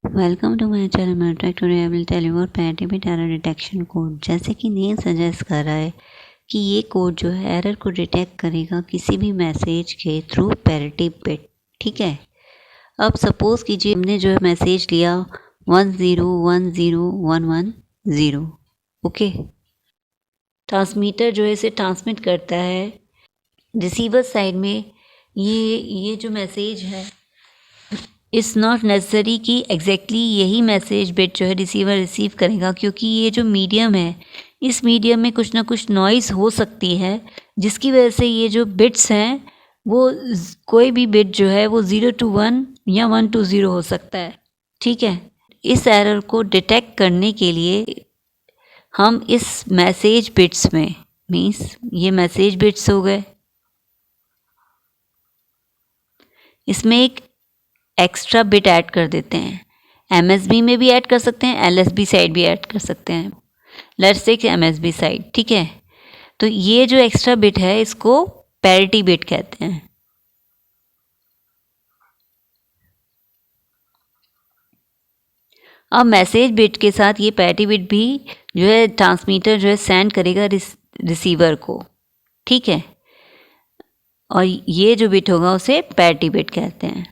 Welcome to my channel Matric. Today I will tell you about parity bit error detection code. जैसे कि name suggest कर रहा है कि ये कोड जो है एरर को डिटेक्ट करेगा किसी भी मैसेज के थ्रू पैरिटी बिट। ठीक है, अब सपोज कीजिए हमने जो है मैसेज लिया 10101110। ओके, ट्रांसमीटर जो है इसे ट्रांसमिट करता है रिसीवर साइड में। ये जो मैसेज है इट्स नॉट नेसेसरी कि एग्जैक्टली यही मैसेज बिट जो है रिसीवर रिसीव करेगा, क्योंकि ये जो मीडियम है इस मीडियम में कुछ ना कुछ नॉइज़ हो सकती है, जिसकी वजह से ये जो बिट्स हैं वो कोई भी बिट जो है वो 0 to 1 या 1 to 0 हो सकता है। ठीक है, इस एरर को डिटेक्ट करने के लिए हम इस मैसेज बिट्स में, मीन्स ये मैसेज बिट्स हो गए, इसमें एक एक्स्ट्रा बिट ऐड कर देते हैं। MSB में भी ऐड कर सकते हैं, LSB साइड भी ऐड कर सकते हैं। Let's take MSB side. ठीक है, तो ये जो एक्स्ट्रा बिट है इसको पैरिटी बिट कहते हैं। अब मैसेज बिट के साथ ये पैरिटी बिट भी जो है ट्रांसमीटर जो है सेंड करेगा रिसीवर को। ठीक है, और ये जो बिट होगा उसे पैरिटी बिट कहते हैं।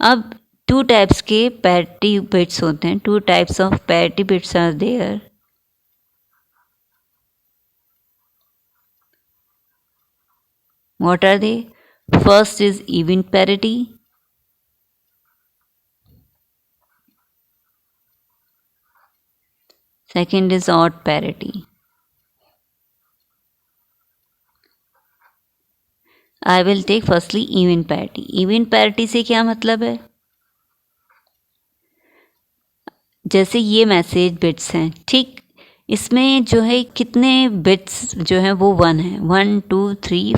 अब टू टाइप्स के पैरिटी बिट्स होते हैं। Two types of parity bits are there. What are they? First is even parity. Second is odd parity. I will take firstly even parity. Even parity से क्या मतलब है? जैसे ये मैसेज बिट्स हैं, ठीक, इसमें जो है कितने बिट्स जो हैं वो 1 है। 1 2 3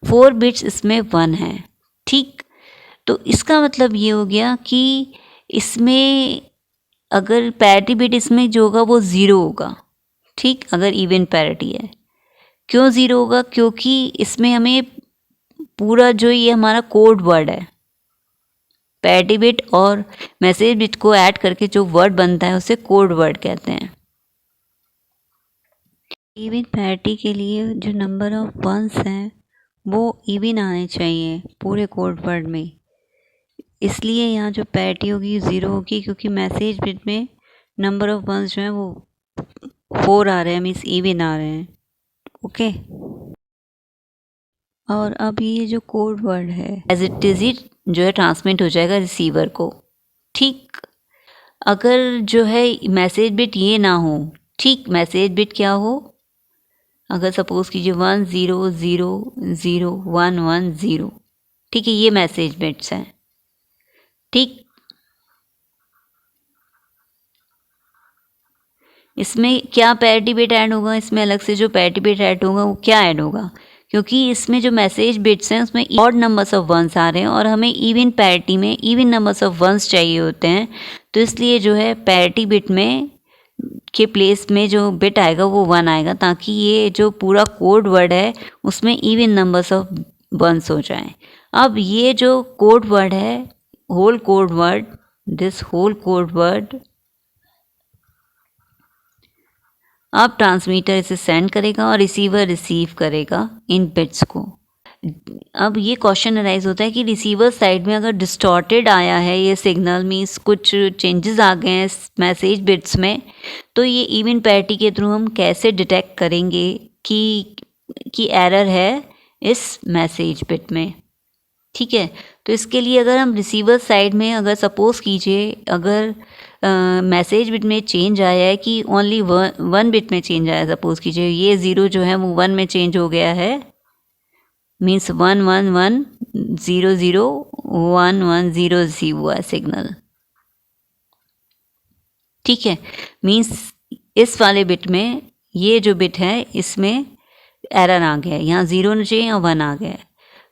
4 बिट्स इसमें 1 है। ठीक, तो इसका मतलब ये हो गया कि इसमें अगर पैरिटी बिट इसमें जो होगा वो 0 होगा। ठीक, अगर इवन पैरिटी है। क्यों 0 होगा? क्योंकि इसमें हमें पूरा जो ये हमारा कोड वर्ड है, पैरिटी बिट और मैसेज बिट को ऐड करके जो वर्ड बनता है उसे कोड वर्ड कहते हैं। इवन पैरिटी के लिए जो नंबर ऑफ वंस हैं वो इवन आने चाहिए पूरे कोड वर्ड में, इसलिए यहाँ जो पैरिटी होगी 0 होगी, क्योंकि मैसेज बिट में नंबर ऑफ वंस जो हैं वो 4 आ रहे हैं, मीन्स इवन आ रहे हैं। ओके, और अब ये जो कोड वर्ड है एज इट इज इट जो है ट्रांसमिट हो जाएगा रिसीवर को। ठीक, अगर जो है मैसेज बिट ये ना हो, ठीक, मैसेज बिट क्या हो, अगर सपोज कीजिए 1 0 0 0 1 1 0, ठीक है, ये मैसेज बिट्स हैं। ठीक, इसमें क्या पैरिटी बिट ऐड होगा? इसमें अलग से जो पैरिटी बिट ऐड होगा वो क्या ऐड होगा? क्योंकि इसमें जो मैसेज बिट्स हैं उसमें ऑड नंबर्स ऑफ वंस आ रहे हैं और हमें इवन पैरिटी में इवन नंबर्स ऑफ वंस चाहिए होते हैं, तो इसलिए जो है पैरिटी बिट में के प्लेस में जो बिट आएगा वो 1 आएगा, ताकि ये जो पूरा कोड वर्ड है उसमें इवन नंबर्स ऑफ वंस हो जाएं। अब ये जो कोड वर्ड है, whole code word, this whole code word, अब ट्रांसमीटर इसे सेंड करेगा और रिसीवर रिसीव करेगा इन बिट्स को। अब ये क्वेश्चन अराइज होता है कि रिसीवर साइड में अगर डिस्टॉर्टेड आया है ये सिग्नल, मीन्स कुछ चेंजेस आ गए हैं मैसेज बिट्स में, तो ये इवन पैरिटी के थ्रू हम कैसे डिटेक्ट करेंगे कि एरर है इस मैसेज बिट में। ठीक है, तो इसके लिए अगर हम रिसीवर साइड में अगर सपोज कीजिए अगर मैसेज बिट में चेंज आया है कि ओनली 1 बिट में चेंज आया है, सपोज कीजिए ये 0 जो है वो 1 में चेंज हो गया है, मीन्स 1 1 1 0 0 1 1 0 0 हुआ है सिग्नल। ठीक है, मीन्स इस वाले बिट में ये जो बिट है इसमें एरर आ गया है, यहाँ 0 होना चाहिए, यहाँ 1 आ गया है।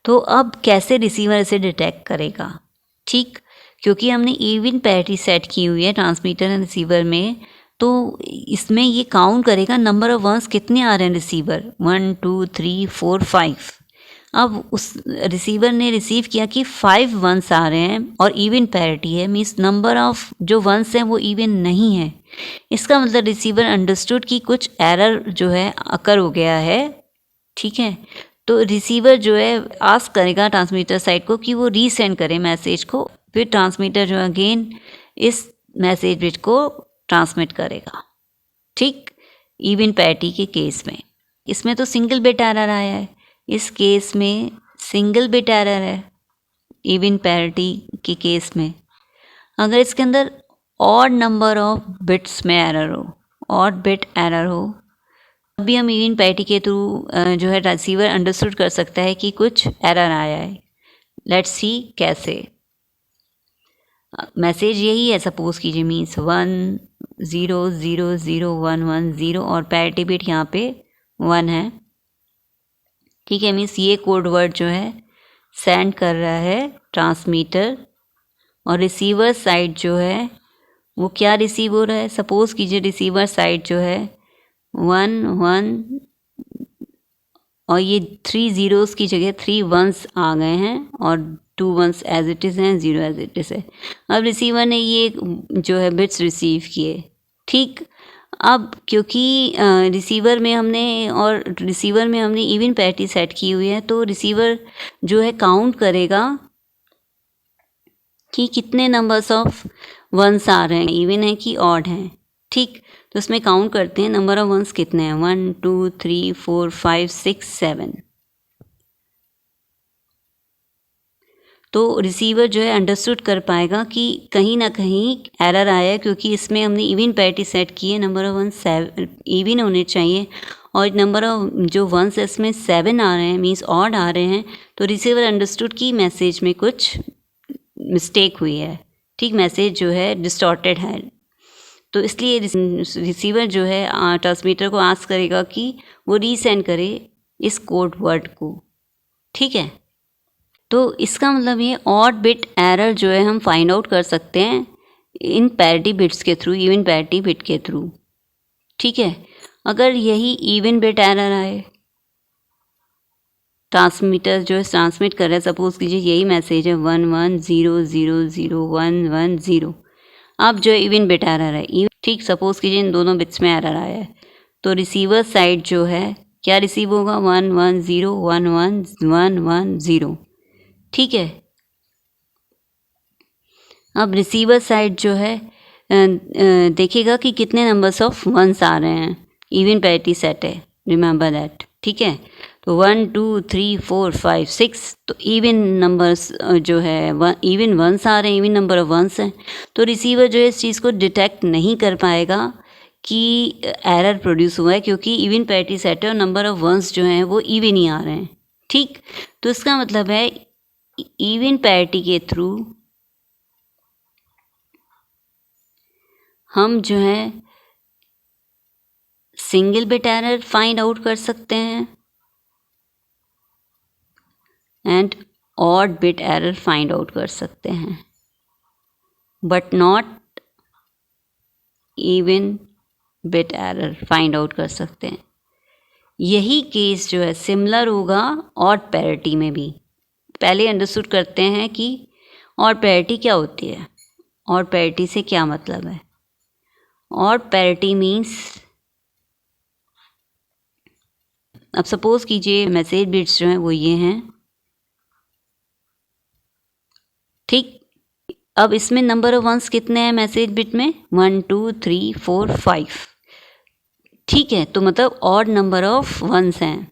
तो अब कैसे रिसीवर इसे डिटेक्ट करेगा? ठीक, क्योंकि हमने इवन पैरिटी सेट की हुई है ट्रांसमीटर एंड रिसीवर में, तो इसमें ये काउंट करेगा नंबर ऑफ वंस कितने आ रहे हैं रिसीवर, 1 2 3 4 5। अब उस रिसीवर ने रिसीव किया कि 5 वंस आ रहे हैं और इवन पैरिटी है, मीन्स नंबर ऑफ जो वंस हैं वो इवन नहीं है। इसका मतलब रिसीवर अंडरस्टूड कि कुछ एरर जो है अकर हो गया है, ठीक है। तो रिसीवर जो है आस्क करेगा ट्रांसमीटर साइड को कि वो रीसेंड करे मैसेज को, फिर ट्रांसमीटर जो अगेन इस मैसेज बिट को ट्रांसमिट करेगा, ठीक। इवन पैरिटी के केस में, इसमें तो सिंगल बिट एरर आया है, इस केस में सिंगल बिट एरर है। इवन पैरिटी के केस में अगर इसके अंदर ऑड नंबर ऑफ बिट्स में एरर हो, ऑड बिट एरर हो, अभी हम इवन पैरिटी के थ्रू जो है रिसीवर अंडरस्टूड कर सकता है कि कुछ एरर आया है। लेट्स सी कैसे। मैसेज यही है, सपोज कीजिए, मीन्स 1000110 और पैरिटी बिट यहाँ पे 1 है, ठीक है। मीन्स ये कोड वर्ड जो है सेंड कर रहा है ट्रांसमीटर, और रिसीवर साइड जो है वो क्या रिसीव हो रहा है। सपोज कीजिए रिसीवर साइड जो है 1 और ये 3 ज़ीरोज़ की जगह 3 वंस आ गए हैं और 2 वंस एज इट इज़ हैं, 0 एज इट इज़ है। अब रिसीवर ने ये जो है बिट्स रिसीव किए, ठीक। अब क्योंकि रिसीवर में हमने इवन पैरिटी सेट की हुई है, तो रिसीवर जो है काउंट करेगा कि कितने नंबर्स ऑफ वंस आ रहे हैं, इवन है कि ऑड हैं, ठीक। तो इसमें काउंट करते हैं नंबर ऑफ वंस कितने हैं, 1 2 3 4 5 6 7। तो रिसीवर जो है अंडरस्टूड कर पाएगा कि कहीं ना कहीं एरर आया है, क्योंकि इसमें हमने इवन पैरिटी सेट की है, नंबर ऑफ वंस इवन होने चाहिए, और नंबर ऑफ जो वंस इसमें 7 आ रहे हैं, मीन्स ऑड आ रहे हैं। तो रिसीवर अंडरस्टूड कि मैसेज में कुछ मिस्टेक हुई है, ठीक, मैसेज जो है डिस्टॉर्टेड है। तो इसलिए रिसीवर जो है ट्रांसमीटर को आस्क करेगा कि वो रीसेंड करे इस कोड वर्ड को, ठीक है। तो इसका मतलब ये ऑड बिट एरर जो है हम फाइंड आउट कर सकते हैं इन पैरिटी बिट्स के थ्रू, इवन पैरिटी बिट के थ्रू, ठीक है। अगर यही इवन बिट एरर आए, ट्रांसमीटर जो है ट्रांसमिट कर रहा है, सपोज कीजिए यही मैसेज है 11000110, अब जो है इवन बिट एरर है, ठीक, सपोज कीजिए इन दोनों बिट्स में एरर आया है, तो रिसीवर साइड जो है क्या रिसीव होगा, 11011110, ठीक है। अब रिसीवर साइड जो है देखेगा कि कितने नंबर्स ऑफ वंस आ रहे हैं, इवन पैरिटी सेट है, रिमेंबर दैट, ठीक है। तो 1 2 3 4 5 6, तो इवन नंबर्स जो है इवन वंस आ रहे हैं, इवन नंबर ऑफ वंस हैं। तो रिसीवर जो है इस चीज़ को डिटेक्ट नहीं कर पाएगा कि एरर प्रोड्यूस हुआ है, क्योंकि इवन पैरिटी सेट है और नंबर ऑफ वंस जो हैं वो इवन ही आ रहे हैं, ठीक। तो इसका मतलब है इवन पैरिटी के थ्रू हम जो है single bit error find out कर सकते हैं and odd bit error find out कर सकते हैं, but not even bit error find out कर सकते हैं। यही केस जो है सिमिलर होगा ऑड पैरिटी में भी। पहले अंडरस्टूड करते हैं कि ऑड पैरिटी क्या होती है, ऑड पैरिटी से क्या मतलब है। ऑड पैरिटी मीन्स, अब सपोज कीजिए मैसेज बिट्स जो हैं वो ये हैं, ठीक। अब इसमें नंबर ऑफ वंस कितने हैं मैसेज बिट में, 1 2 3 4 5, ठीक है। तो मतलब ऑड नंबर ऑफ वंस हैं,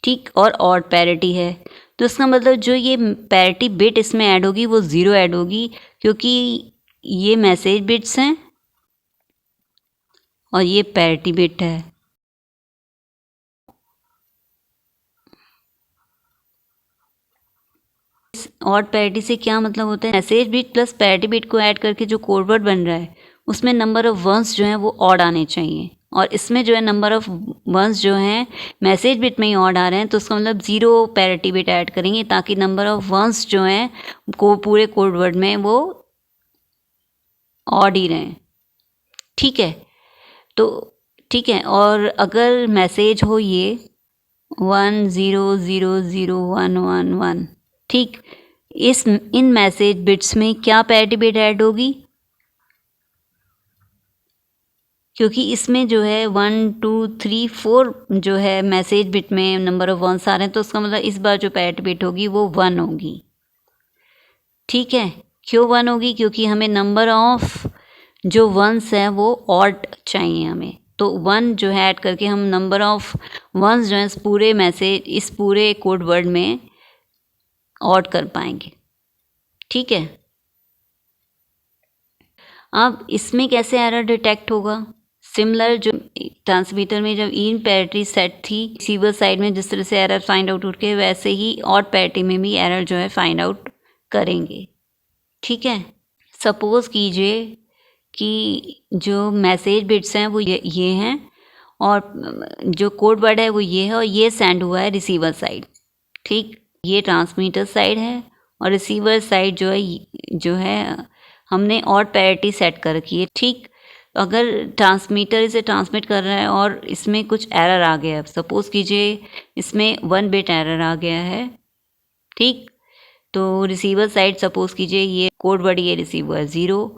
ठीक, और ऑड पैरिटी है। तो इसका मतलब जो ये पैरिटी बिट इसमें ऐड होगी वो 0 ऐड होगी, क्योंकि ये मैसेज बिट्स हैं और ये पैरिटी बिट है। ऑड पैरिटी से क्या मतलब होता है, message bit plus parity bit को ऐड करके जो कोड वर्ड बन रहा है उसमें नंबर ऑफ वंस जो हैं वो ऑड आने चाहिए, और इसमें जो है नंबर ऑफ वंस जो हैं मैसेज बिट में ही ऑड आ रहे हैं। तो उसका मतलब 0 पैरिटी बिट ऐड करेंगे ताकि नंबर ऑफ वंस जो हैं को पूरे कोड वर्ड में वो ऑड ही रहें, ठीक है। तो ठीक है, और अगर मैसेज हो ये 10001111। ठीक, इन मैसेज बिट्स में क्या पैरिटी बिट ऐड होगी? क्योंकि इसमें जो है 1 2 3 4 जो है मैसेज बिट में नंबर ऑफ वंस आ रहे हैं, तो उसका मतलब इस बार जो पैरिटी बिट होगी वो 1 होगी। ठीक है, क्यों 1 होगी? क्योंकि हमें नंबर ऑफ जो वंस हैं वो ऑड चाहिए हमें, तो 1 जो है ऐड करके हम नंबर ऑफ वंस जो है इस पूरे मैसेज, इस पूरे कोड वर्ड में ऑड कर पाएंगे। ठीक है, अब इसमें कैसे एरर डिटेक्ट होगा? सिमिलर जो ट्रांसमीटर में जब इन पैरिटी सेट थी रिसीवर साइड में, जिस तरह से एरर फाइंड आउट करके, वैसे ही ऑड पैरिटी में भी एरर जो है फाइंड आउट करेंगे। ठीक है, सपोज कीजिए कि जो मैसेज बिट्स हैं वो ये हैं, और जो कोड वर्ड है वो ये है, और ये सेंड हुआ है रिसीवर साइड। ठीक, ये ट्रांसमीटर साइड है और रिसीवर साइड जो है हमने ऑड पैरिटी सेट कर रखी है। ठीक, अगर ट्रांसमीटर इसे ट्रांसमिट कर रहा है और इसमें कुछ एरर आ गया, सपोज कीजिए इसमें 1 बिट एरर आ गया है। ठीक, तो रिसीवर साइड सपोज कीजिए ये कोड वर्ड, ये रिसीवर 0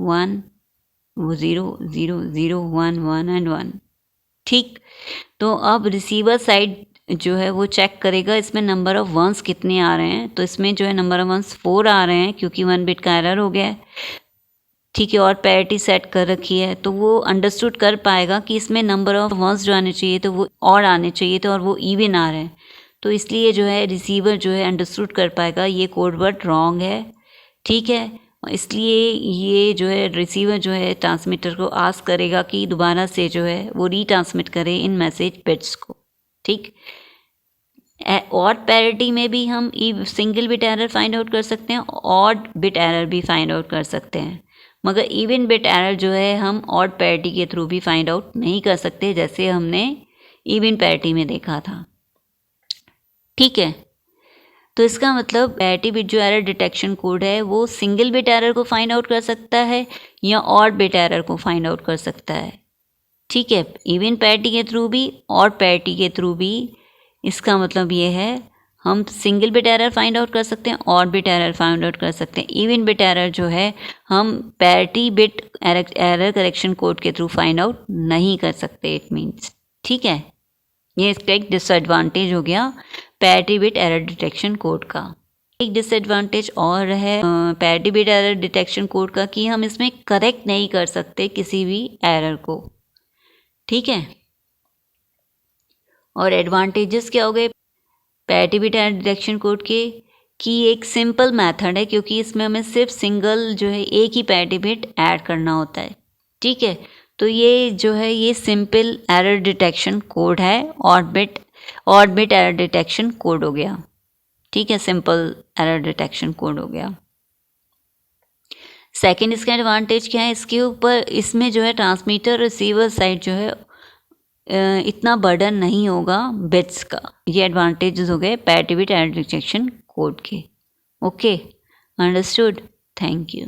1 0 0 0 1 1 एंड 1। ठीक, तो अब रिसीवर साइड जो है वो चेक करेगा इसमें नंबर ऑफ वंस कितने आ रहे हैं, तो इसमें जो है नंबर ऑफ वंस 4 आ रहे हैं क्योंकि 1 बिट का एरर हो गया है। ठीक है, और पैरिटी सेट कर रखी है, तो वो अंडरस्टूड कर पाएगा कि इसमें नंबर ऑफ वंस जो आने चाहिए तो वो और आने चाहिए थे, और वो इवन आ रहे हैं, तो इसलिए जो है रिसीवर जो है अंडरस्टूड कर पाएगा ये कोड वर्ड रॉन्ग है। ठीक है, इसलिए ये जो है रिसीवर जो है ट्रांसमीटर को आस्क करेगा कि दोबारा से जो है वो रीट्रांसमिट करे इन मैसेज बिट्स को। ठीक, ऑड पैरिटी में भी हम single bit error find out कर सकते हैं, ऑड बिट एरर भी फाइंड आउट कर सकते हैं, मगर इवन बिट एरर जो है हम ऑड पैरिटी के थ्रू भी फाइंड आउट नहीं कर सकते, जैसे हमने इवन पैरिटी में देखा था। ठीक है, तो इसका मतलब पैरिटी बिट जो एरर डिटेक्शन कोड है वो सिंगल बिट एरर को फाइंड आउट कर सकता है या ऑड बिट एरर को फाइंड आउट कर सकता है। ठीक है, इवन पैरिटी के थ्रू भी, ऑड पैरिटी के थ्रू भी। इसका मतलब ये है हम single bit error find out कर सकते हैं, odd bit error find out कर सकते हैं। इवन बिट एरर जो है हम parity bit error correction code के थ्रू फाइंड आउट नहीं कर सकते, इट मीन्स। ठीक है, ये इसका एक डिसएडवांटेज हो गया parity bit error detection code का। एक डिसएडवांटेज और है parity bit error detection code का कि हम इसमें करेक्ट नहीं कर सकते किसी भी एरर को। ठीक है, और एडवांटेजेस क्या हो गए parity bit error detection code के, कि एक सिंपल मेथड है क्योंकि इसमें हमें सिर्फ सिंगल जो है एक ही पैरिटी बिट ऐड करना होता है। ठीक है, तो ये जो है ये सिंपल एरर डिटेक्शन कोड है, odd bit error detection code हो गया। ठीक है, सिंपल एरर डिटेक्शन कोड हो गया। सेकंड इसका एडवांटेज क्या है, इसके ऊपर इसमें जो है ट्रांसमीटर रिसीवर साइड जो है इतना बर्डन नहीं होगा बिट्स का। ये एडवांटेजेस हो गए parity bit error detection code के। Okay, understood, thank you.